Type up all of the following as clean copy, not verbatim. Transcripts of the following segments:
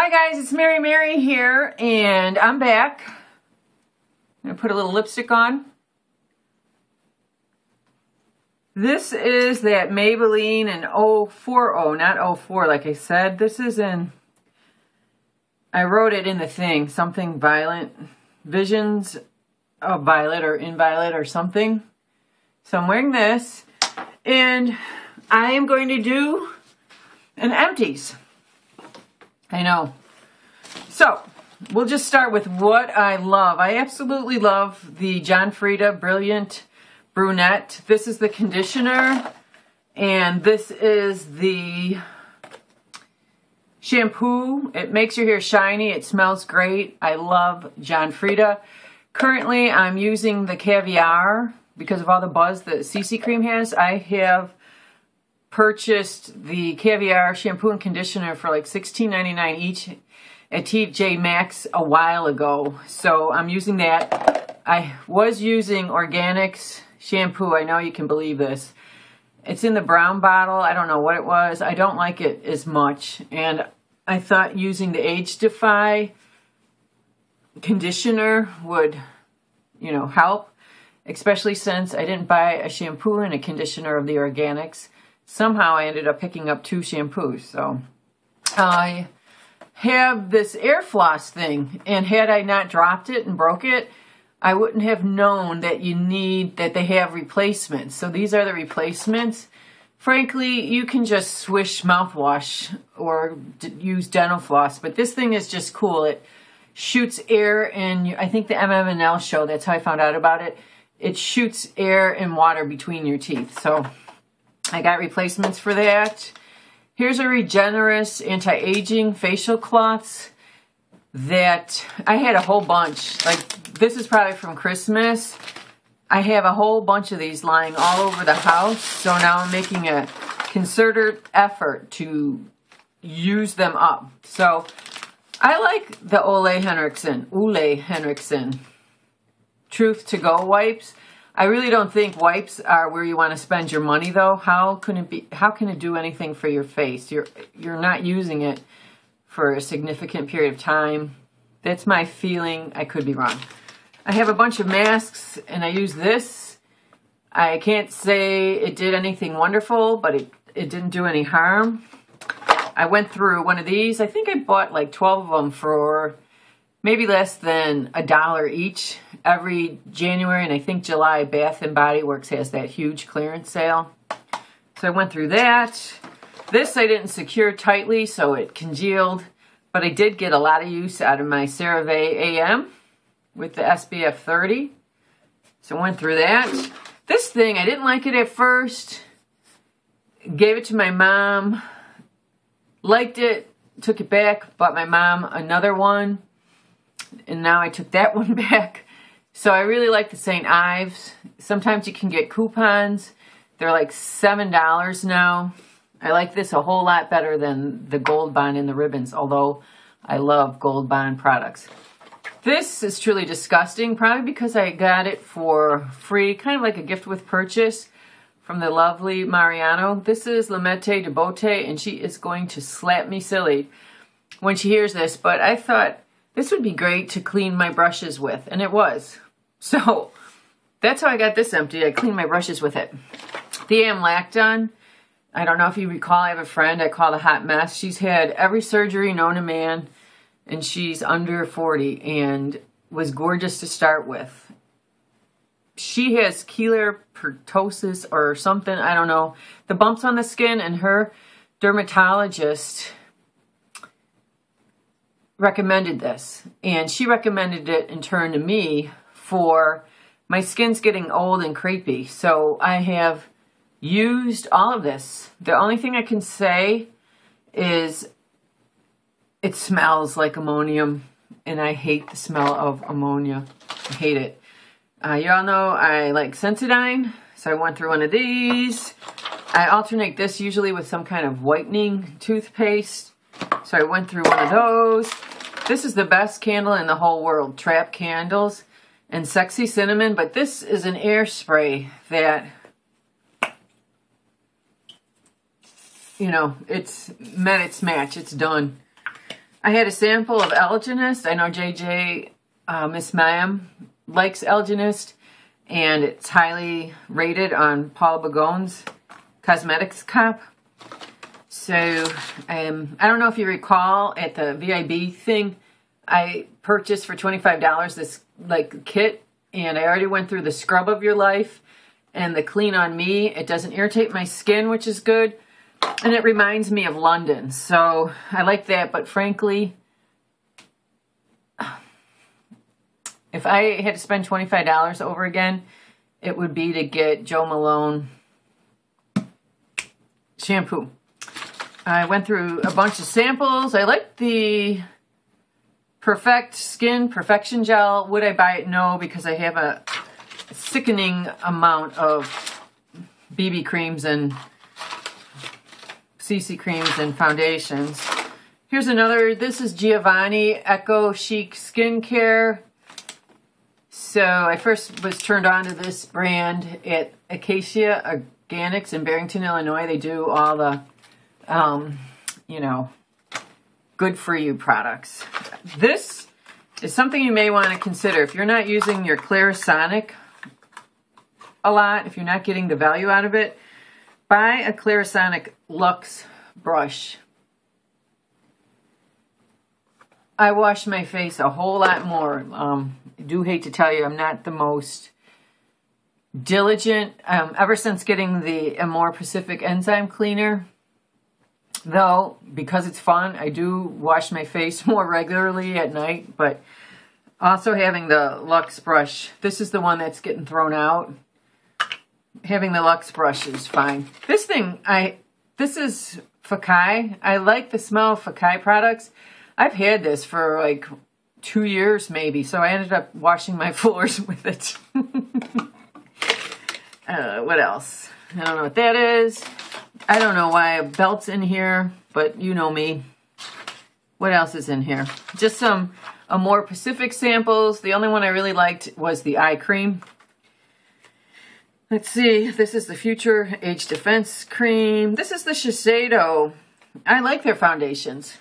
Hi guys, it's Mary here, and I'm back. I'm going to put a little lipstick on. This is that Maybelline in 040, not 04 like I said. This is in, I wrote it in the thing, something Violet, Visions of Violet or in Violet or something. So I'm wearing this, and I am going to do an empties. I know. So, we'll just start with what I love. I absolutely love the John Frieda Brilliant Brunette. This is the conditioner, and this is the shampoo. It makes your hair shiny. It smells great. I love John Frieda. Currently, I'm using the Caviar because of all the buzz that CC Cream has. I have purchased the Caviar shampoo and conditioner for like $16.99 each at TJ Maxx a while ago. So I'm using that. I was using Organics shampoo. I know you can believe this. It's in the brown bottle. I don't know what it was. I don't like it as much. And I thought using the Age Defy conditioner would, help. Especially since I didn't buy a shampoo and a conditioner of the Organics. Somehow I ended up picking up 2 shampoos. So I have this air floss thing, and had I not dropped it and broke it, I wouldn't have known that they have replacements. So these are the replacements. Frankly, you can just swish mouthwash or use dental floss, but this thing is just cool. It shoots air in, I think the MM&L show, that's how I found out about it. It shoots air and water between your teeth. So I got replacements for that. Here's a Regenerist anti-aging facial cloths that I had a whole bunch. Like, this is probably from Christmas. I have a whole bunch of these lying all over the house. So now I'm making a concerted effort to use them up. So I like the Ole Henriksen Truth to Go wipes. I really don't think wipes are where you want to spend your money, though. How can it do anything for your face? You're not using it for a significant period of time. That's my feeling. I could be wrong. I have a bunch of masks, and I use this. I can't say it did anything wonderful, but it didn't do any harm. I went through one of these. I think I bought like 12 of them for maybe less than $1 each. Every January and I think July, Bath & Body Works has that huge clearance sale. So I went through that. This I didn't secure tightly, so it congealed. But I did get a lot of use out of my CeraVe AM with the SPF 30. So I went through that. This thing, I didn't like it at first. Gave it to my mom. Liked it. Took it back. Bought my mom another one. And now I took that one back. So I really like the St. Ives. Sometimes you can get coupons. They're like $7 now. I like this a whole lot better than the Gold Bond and the ribbons, although I love Gold Bond products. This is truly disgusting, probably because I got it for free, kind of like a gift with purchase from the lovely Mariano. This is Lamette de Beauté, and she is going to slap me silly when she hears this, but I thought this would be great to clean my brushes with, and it was. So that's how I got this empty. I cleaned my brushes with it. The Amlactone, I don't know if you recall, I have a friend I call a hot mess. She's had every surgery known to man, and she's under 40 and was gorgeous to start with. She has keloid ptosis or something, I don't know. The bumps on the skin, and her dermatologist recommended this, and she recommended it in turn to me for my skin's getting old and crepey. So I have used all of this. The only thing I can say is it smells like ammonium, and I hate the smell of ammonia. I hate it. You all know I like Sensodyne, so I went through one of these. I alternate this usually with some kind of whitening toothpaste. So I went through one of those. This is the best candle in the whole world, Trap Candles and Sexy Cinnamon. But this is an air spray that, it's met its match. It's done. I had a sample of Elginist. I know JJ, Miss Ma'am, likes Elginist, and it's highly rated on Paul Bagone's Cosmetics Cop. So, I don't know if you recall at the VIB thing, I purchased for $25 this like kit, and I already went through the Scrub of Your Life and the Clean on Me. It doesn't irritate my skin, which is good, and it reminds me of London. So I like that, but frankly, if I had to spend $25 over again, it would be to get Jo Malone shampoo. I went through a bunch of samples. I like the Perfect Skin Perfection Gel. Would I buy it? No, because I have a sickening amount of BB creams and CC creams and foundations. Here's another. This is Giovanni Eco Chic Skincare. So I first was turned on to this brand at Acacia Organics in Barrington, Illinois. They do all the you know, good for you products. This is something you may want to consider. If you're not using your Clarisonic a lot, if you're not getting the value out of it, buy a Clarisonic Luxe brush. I wash my face a whole lot more. I do hate to tell you, I'm not the most diligent. Ever since getting the Amore Pacific Enzyme Cleaner, though, because it's fun, I do wash my face more regularly at night, but also having the Luxe brush, this is the one that's getting thrown out. Having the Luxe brush is fine. This thing, this is Fekkai. I like the smell of Fekkai products. I've had this for like 2 years maybe, so I ended up washing my floors with it. What else? I don't know what that is. I don't know why a belt's in here, but you know me. What else is in here? Just some Amore Pacific samples. The only one I really liked was the eye cream. Let's see. This is the Future Age Defense Cream. This is the Shiseido. I like their foundations.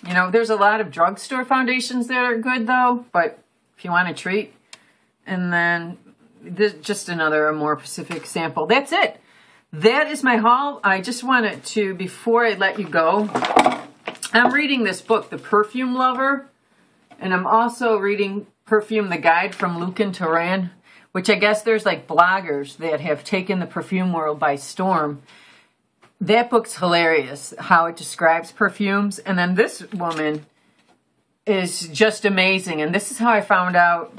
You know, there's a lot of drugstore foundations that are good, though. But if you want a treat. And then this, just another Amore Pacific sample. That's it. That is my haul. I just wanted to, before I let you go, I'm reading this book, The Perfume Lover. And I'm also reading Perfume, the Guide from Lucan Turan, which I guess there's like bloggers that have taken the perfume world by storm. That book's hilarious, how it describes perfumes. And then this woman is just amazing. And this is how I found out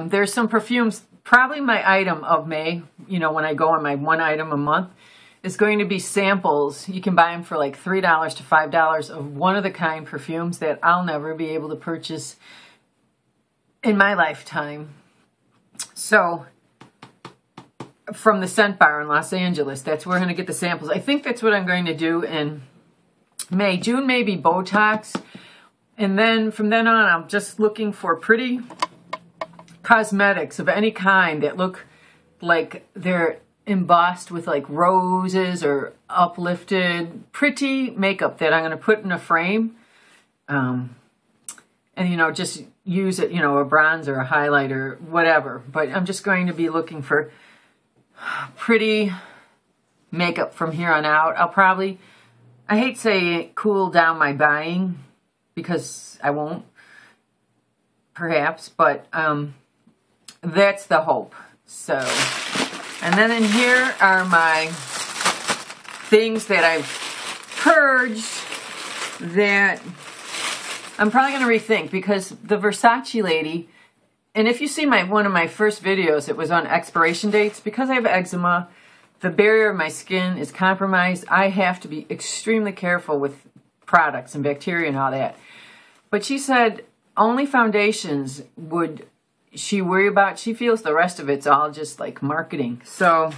there's some perfumes. Probably my item of May, you know, when I go on my one item a month, is going to be samples. You can buy them for like $3 to $5 of one-of-the-kind perfumes that I'll never be able to purchase in my lifetime. So, from the Scent Bar in Los Angeles, that's where I'm going to get the samples. I think that's what I'm going to do in May. June may be Botox. And then, from then on, I'm just looking for pretty cosmetics of any kind that look like they're embossed with like roses or uplifted, pretty makeup that I'm going to put in a frame. And, you know, just use it, you know, a bronzer, a highlighter, whatever. But I'm just going to be looking for pretty makeup from here on out. I'll probably, I hate to say cool down my buying because I won't, perhaps, but that's the hope. So, and then in here are my things that I've purged that I'm probably going to rethink, because the Versace lady, and if you see one of my first videos, it was on expiration dates. Because I have eczema, the barrier of my skin is compromised. I have to be extremely careful with products and bacteria and all that. But she said only foundations would she worry about. She feels the rest of it's all just like marketing. So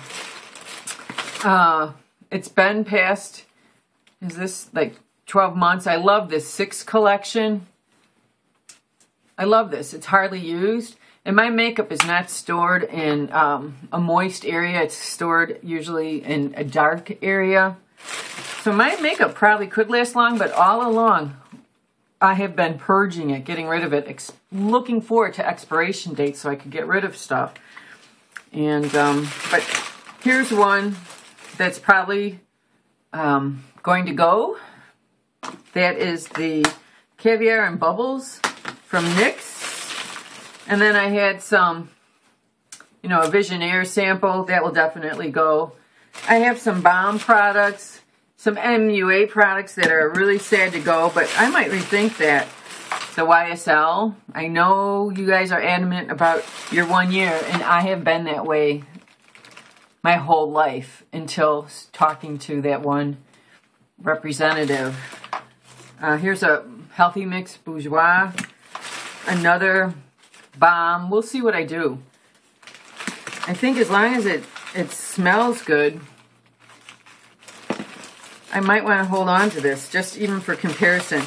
it's been past, is this like 12 months? I love this 6 collection. I love this. It's hardly used. And my makeup is not stored in a moist area. It's stored usually in a dark area. So my makeup probably could last long, but all along, I have been purging it, getting rid of it, looking forward to expiration dates so I could get rid of stuff. And but here's one that's probably going to go. That is the Caviar and Bubbles from NYX. And then I had some, you know, a Visionaire sample. That will definitely go. I have some Balm products, some MUA products that are really sad to go, but I might rethink that. The YSL. I know you guys are adamant about your 1 year, and I have been that way my whole life until talking to that one representative. Here's a Healthy Mix Bourjois. Another Balm. We'll see what I do. I think as long as it smells good, I might want to hold on to this, just even for comparison.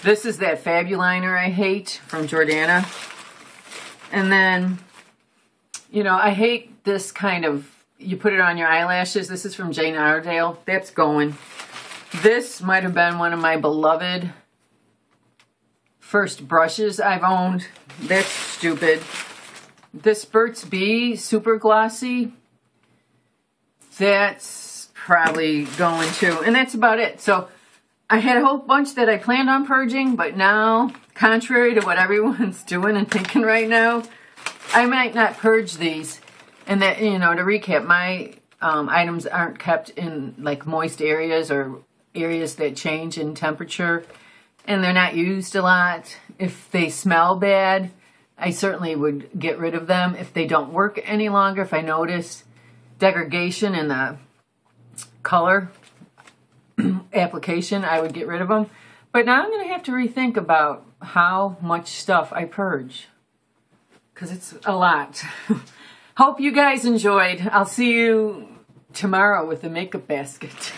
This is that Fabuliner I hate from Jordana. And then, you know, I hate this kind of, you put it on your eyelashes. This is from Jane Iredale. That's going. This might have been one of my beloved first brushes I've owned. That's stupid. This Burt's Bees Super Glossy. That's probably going too. And that's about it. So I had a whole bunch that I planned on purging, but now, contrary to what everyone's doing and thinking right now, I might not purge these. And that, you know, to recap, my items aren't kept in like moist areas or areas that change in temperature, and they're not used a lot. If they smell bad, I certainly would get rid of them. If they don't work any longer, if I notice degradation in the color application, I would get rid of them. But now I'm going to have to rethink about how much stuff I purge, because it's a lot. Hope you guys enjoyed. I'll see you tomorrow with the makeup basket.